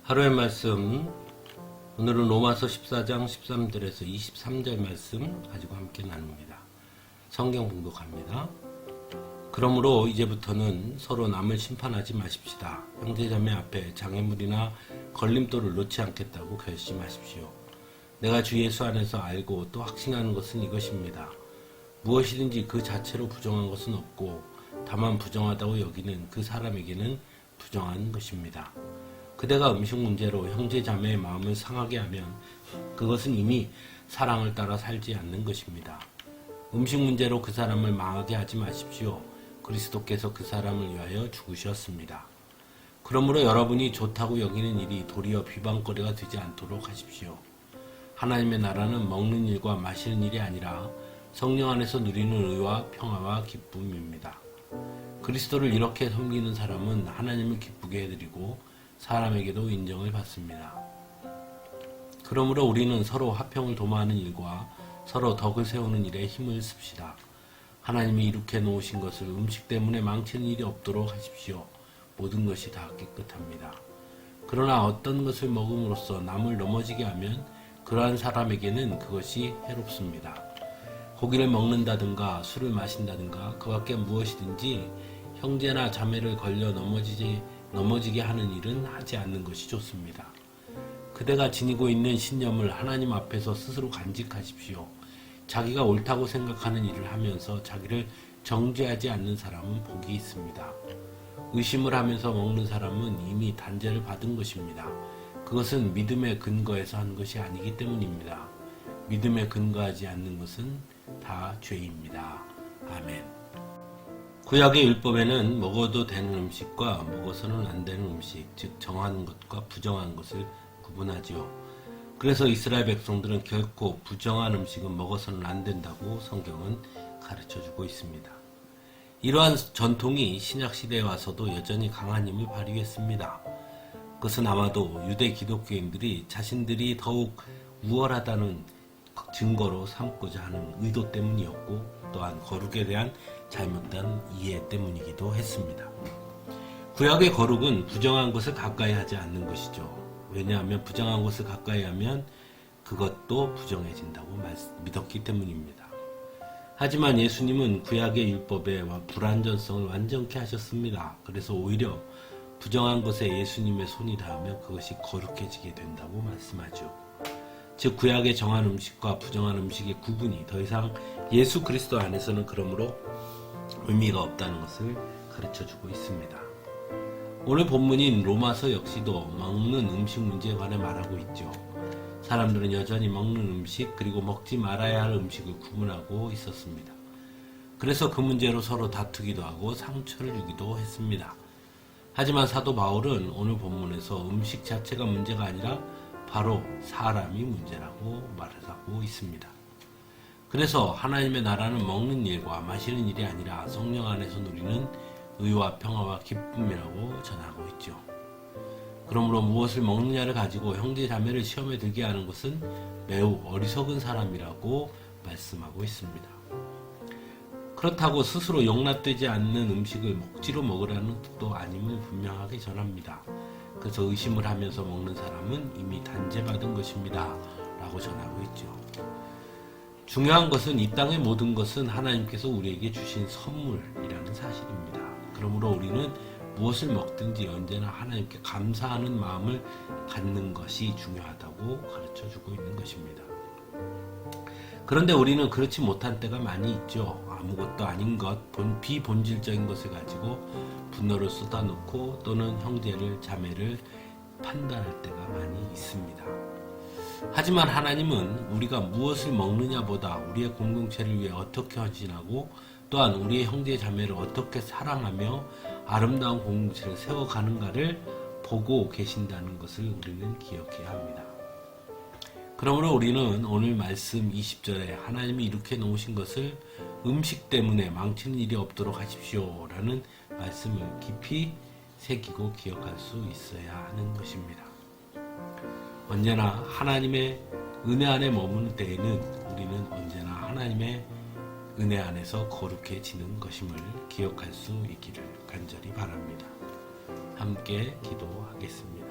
하루의 말씀, 오늘은 로마서 14장 13절에서 23절 말씀 가지고 함께 나눕니다. 성경 봉독합니다. 그러므로 이제부터는 서로 남을 심판하지 마십시다. 형제자매 앞에 장애물이나 걸림돌을 놓지 않겠다고 결심하십시오. 내가 주 예수 안에서 알고 또 확신하는 것은 이것입니다. 무엇이든지 그 자체로 부정한 것은 없고 다만 부정하다고 여기는 그 사람에게는 부정한 것입니다. 그대가 음식 문제로 형제 자매의 마음을 상하게 하면 그것은 이미 사랑을 따라 살지 않는 것입니다. 음식 문제로 그 사람을 망하게 하지 마십시오. 그리스도께서 그 사람을 위하여 죽으셨습니다. 그러므로 여러분이 좋다고 여기는 일이 도리어 비방거리가 되지 않도록 하십시오. 하나님의 나라는 먹는 일과 마시는 일이 아니라 성령 안에서 누리는 의와 평화와 기쁨입니다. 그리스도를 이렇게 섬기는 사람은 하나님을 기쁘게 해드리고 사람에게도 인정을 받습니다. 그러므로 우리는 서로 화평을 도모하는 일과 서로 덕을 세우는 일에 힘을 씁시다. 하나님이 이룩해 놓으신 것을 음식 때문에 망치는 일이 없도록 하십시오. 모든 것이 다 깨끗합니다. 그러나 어떤 것을 먹음으로써 남을 넘어지게 하면 그러한 사람에게는 그것이 해롭습니다. 고기를 먹는다든가 술을 마신다든가 그 밖에 무엇이든지 형제나 자매를 걸려 넘어지게 하는 일은 하지 않는 것이 좋습니다. 그대가 지니고 있는 신념을 하나님 앞에서 스스로 간직하십시오. 자기가 옳다고 생각하는 일을 하면서 자기를 정죄하지 않는 사람은 복이 있습니다. 의심을 하면서 먹는 사람은 이미 단죄를 받은 것입니다. 그것은 믿음의 근거에서 한 것이 아니기 때문입니다. 믿음에 근거하지 않는 것은 다 죄입니다. 아멘. 구약의 율법에는 먹어도 되는 음식과 먹어서는 안 되는 음식, 즉 정한 것과 부정한 것을 구분하지요. 그래서 이스라엘 백성들은 결코 부정한 음식은 먹어서는 안 된다고 성경은 가르쳐주고 있습니다. 이러한 전통이 신약시대에 와서도 여전히 강한 힘을 발휘했습니다. 그것은 아마도 유대 기독교인들이 자신들이 더욱 우월하다는 증거로 삼고자 하는 의도 때문이었고 또한 거룩에 대한 잘못된 이해 때문이기도 했습니다. 구약의 거룩은 부정한 것을 가까이 하지 않는 것이죠. 왜냐하면 부정한 것을 가까이 하면 그것도 부정해진다고 믿었기 때문입니다. 하지만 예수님은 구약의 율법의 불완전성을 완전케 하셨습니다. 그래서 오히려 부정한 것에 예수님의 손이 닿으면 그것이 거룩해지게 된다고 말씀하죠. 즉 구약의 정한 음식과 부정한 음식의 구분이 더 이상 예수 그리스도 안에서는 그러므로 의미가 없다는 것을 가르쳐주고 있습니다. 오늘 본문인 로마서 역시도 먹는 음식 문제에 관해 말하고 있죠. 사람들은 여전히 먹는 음식 그리고 먹지 말아야 할 음식을 구분하고 있었습니다. 그래서 그 문제로 서로 다투기도 하고 상처를 주기도 했습니다. 하지만 사도 바울은 오늘 본문에서 음식 자체가 문제가 아니라 바로 사람이 문제라고 말하고 있습니다. 그래서 하나님의 나라는 먹는 일과 마시는 일이 아니라 성령 안에서 누리는 의와 평화와 기쁨이라고 전하고 있죠. 그러므로 무엇을 먹느냐를 가지고 형제 자매를 시험에 들게 하는 것은 매우 어리석은 사람이라고 말씀하고 있습니다. 그렇다고 스스로 용납되지 않는 음식을 억지로 먹으라는 뜻도 아님을 분명하게 전합니다. 그래서 의심을 하면서 먹는 사람은 이미 단죄받은 것입니다. 라고 전하고 있죠. 중요한 것은 이 땅의 모든 것은 하나님께서 우리에게 주신 선물이라는 사실입니다. 그러므로 우리는 무엇을 먹든지 언제나 하나님께 감사하는 마음을 갖는 것이 중요하다고 가르쳐주고 있는 것입니다. 그런데 우리는 그렇지 못한 때가 많이 있죠. 아무것도 아닌 것, 비본질적인 것을 가지고 분노를 쏟아놓고 또는 형제를, 자매를 판단할 때가 많이 있습니다. 하지만 하나님은 우리가 무엇을 먹느냐보다 우리의 공동체를 위해 어떻게 헌신하고 또한 우리의 형제, 자매를 어떻게 사랑하며 아름다운 공동체를 세워가는가를 보고 계신다는 것을 우리는 기억해야 합니다. 그러므로 우리는 오늘 말씀 20절에 하나님이 이렇게 놓으신 것을 음식 때문에 망치는 일이 없도록 하십시오 라는 말씀을 깊이 새기고 기억할 수 있어야 하는 것입니다. 언제나 하나님의 은혜 안에 머무는 때에는 우리는 언제나 하나님의 은혜 안에서 거룩해지는 것임을 기억할 수 있기를 간절히 바랍니다. 함께 기도하겠습니다.